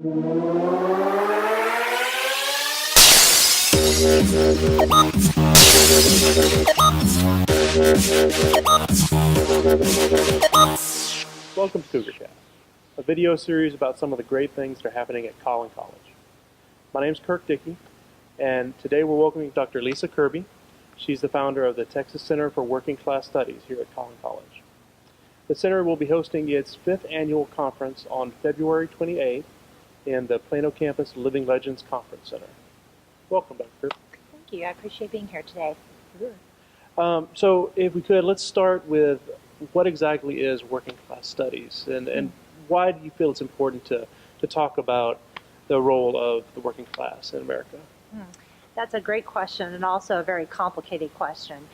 Welcome to Cougarcast, a video series about some of the great things that are happening at Collin College. My name is Kirk Dickey, and today we're welcoming Dr. Lisa Kirby. She's the founder of the Texas Center for Working Class Studies here at Collin College. The center will be hosting its 5th annual conference on February 28th in the Plano campus Living Legends Conference Center. Welcome, Dr. Kirby. Thank you. I appreciate being here today. Sure. So if we could, let's start with what exactly is working class studies, and why do you feel it's important to talk about the role of the working class in America? That's a great question, and also a very complicated question.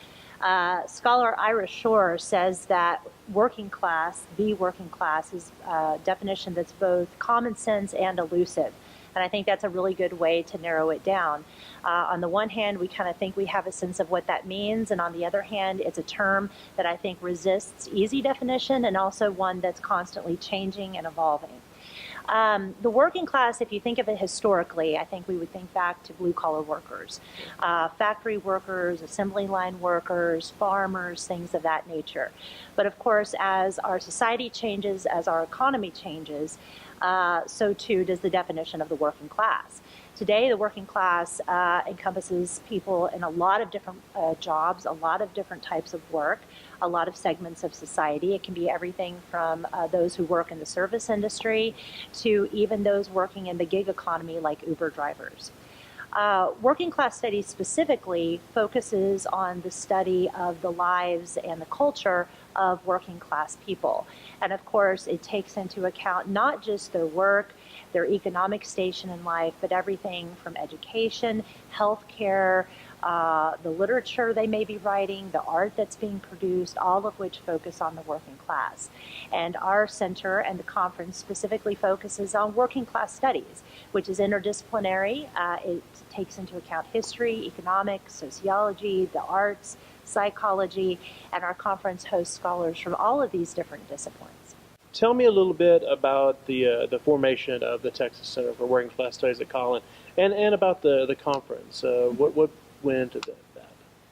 Scholar Ira Shore says that working class, the working class, is a definition that's both common sense and elusive. And I think that's a really good way to narrow it down. On the one hand, we kind of think we have a sense of what that means, and on the other hand, it's a term that I think resists easy definition, and also one that's constantly changing and evolving. The working class, if you think of it historically, I think we would think back to blue-collar workers, factory workers, assembly line workers, farmers, things of that nature. But of course, as our society changes, as our economy changes, so too does the definition of the working class. Today, the working class encompasses people in a lot of different jobs, a lot of different types of work, a lot of segments of society. It can be everything from those who work in the service industry to even those working in the gig economy like Uber drivers. Working class studies specifically focuses on the study of the lives and the culture of working class people. And of course, it takes into account not just their work, their economic station in life, but everything from education, healthcare, the literature they may be writing, the art that's being produced, all of which focus on the working class. And our center and the conference specifically focuses on working class studies, which is interdisciplinary. It takes into account history, economics, sociology, the arts, psychology, and our conference hosts scholars from all of these different disciplines. Tell me a little bit about the formation of the Texas Center for Working Class Studies at Collin, and about the conference. What went into that?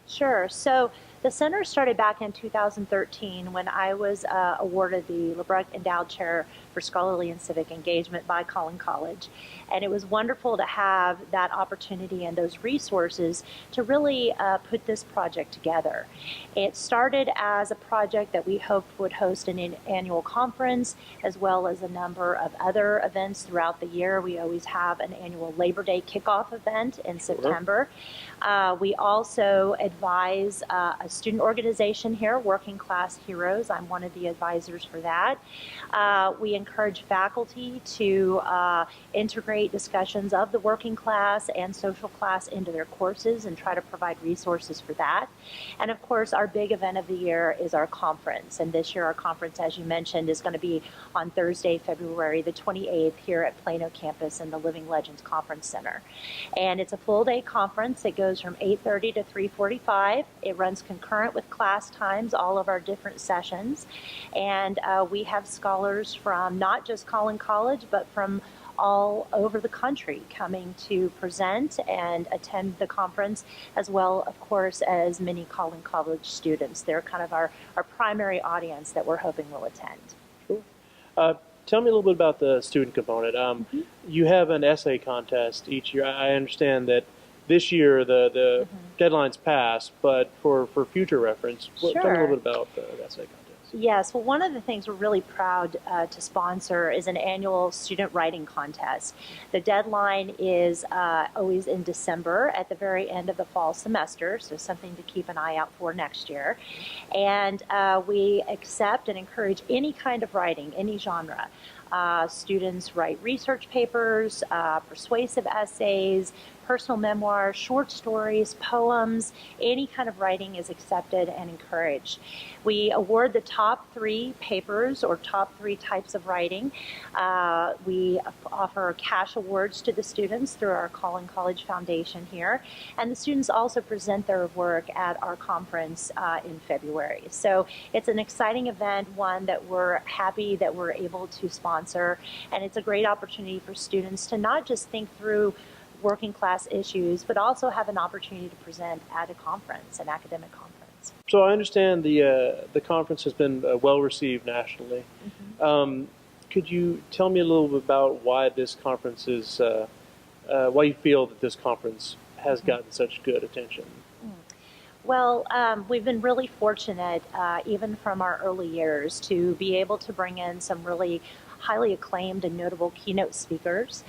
Sure. So the center started back in 2013 when I was awarded the LeBrecq Endowed Chair for Scholarly and Civic Engagement by Collin College. And it was wonderful to have that opportunity and those resources to really put this project together. It started as a project that we hoped would host an annual conference, as well as a number of other events throughout the year. We always have an annual Labor Day kickoff event in September. We also advise a student organization here, Working Class Heroes. I'm one of the advisors for that. We encourage faculty to integrate discussions of the working class and social class into their courses and try to provide resources for that. And of course, our big event of the year is our conference. And this year, our conference, as you mentioned, is going to be on Thursday, February the 28th here at Plano campus in the Living Legends Conference Center. And it's a full-day conference. It goes from 8:30 to 3:45. It runs concurrent with class times, all of our different sessions. And we have scholars from not just Collin College, but from all over the country coming to present and attend the conference, as well, of course, as many Collin College students. They're kind of our primary audience that we're hoping will attend. Sure. Tell me a little bit about the student component. You have an essay contest each year. I understand that this year the deadline's passed, but for future reference, Sure. Tell me a little bit about the essay contest. Yes, well, one of the things we're really proud to sponsor is an annual student writing contest. The deadline is always in December at the very end of the fall semester, so something to keep an eye out for next year. And we accept and encourage any kind of writing, any genre. Students write research papers, persuasive essays, personal memoirs, short stories, poems, any kind of writing is accepted and encouraged. We award the top 3 papers or top 3 types of writing. We offer cash awards to the students through our Collin College Foundation here, and the students also present their work at our conference in February. So it's an exciting event, one that we're happy that we're able to sponsor, and it's a great opportunity for students to not just think through working class issues, but also have an opportunity to present at a conference, an academic conference. So I understand the conference has been well received nationally. Mm-hmm. Could you tell me a little bit about why this conference is, why you feel that this conference has gotten such good attention? Well, we've been really fortunate, even from our early years, to be able to bring in some really highly acclaimed and notable keynote speakers.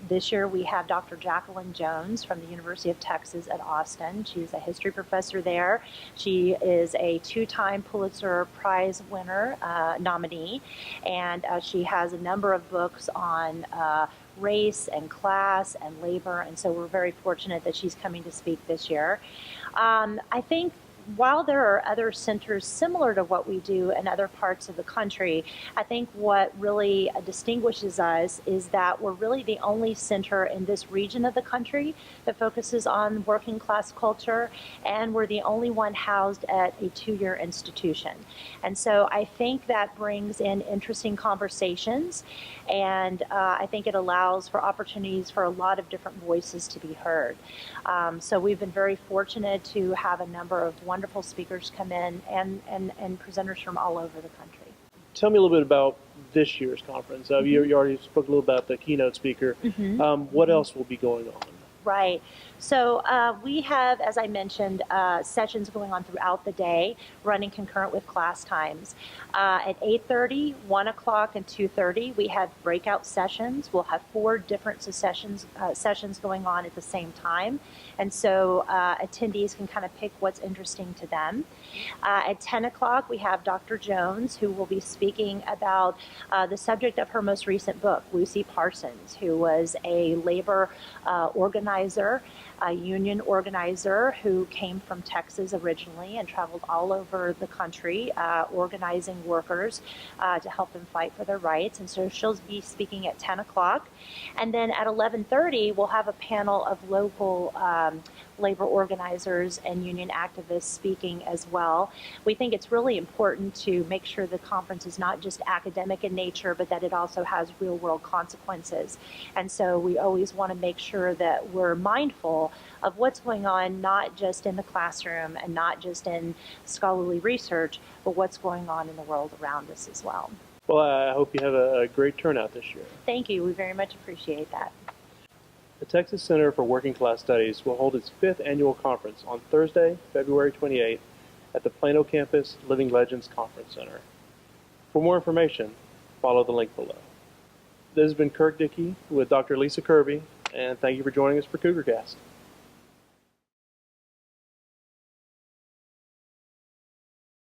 This year we have Dr. Jacqueline Jones from the University of Texas at Austin. She's a history professor there. She is a 2-time Pulitzer Prize winner nominee, and she has a number of books on race and class and labor, and so we're very fortunate that she's coming to speak this year. I think while there are other centers similar to what we do in other parts of the country, I think what really distinguishes us is that we're really the only center in this region of the country that focuses on working class culture, and we're the only one housed at a 2-year institution. And so I think that brings in interesting conversations, and I think it allows for opportunities for a lot of different voices to be heard. So we've been very fortunate to have a number of wonderful speakers come in and presenters from all over the country. Tell me a little bit about this year's conference. You already spoke a little about the keynote speaker. Mm-hmm. What else will be going on? Right. So we have, as I mentioned, sessions going on throughout the day, running concurrent with class times. At 8:30, 1 o'clock, and 2:30, we have breakout sessions. We'll have 4 different sessions going on at the same time. And so attendees can kind of pick what's interesting to them. At 10 o'clock, we have Dr. Jones, who will be speaking about the subject of her most recent book, Lucy Parsons, who was a labor organizer, a union organizer who came from Texas originally and traveled all over the country organizing workers to help them fight for their rights. And so she'll be speaking at 10 o'clock. And then at 11:30, we'll have a panel of local labor organizers and union activists speaking as well. We think it's really important to make sure the conference is not just academic in nature, but that it also has real world consequences. And so we always want to make sure that we're mindful of what's going on, not just in the classroom and not just in scholarly research, but what's going on in the world around us as well. Well, I hope you have a great turnout this year. Thank you. We very much appreciate that. The Texas Center for Working Class Studies will hold its 5th annual conference on Thursday, February 28th at the Plano campus Living Legends Conference Center. For more information, follow the link below. This has been Kirk Dickey with Dr. Lisa Kirby, and thank you for joining us for Cougarcast.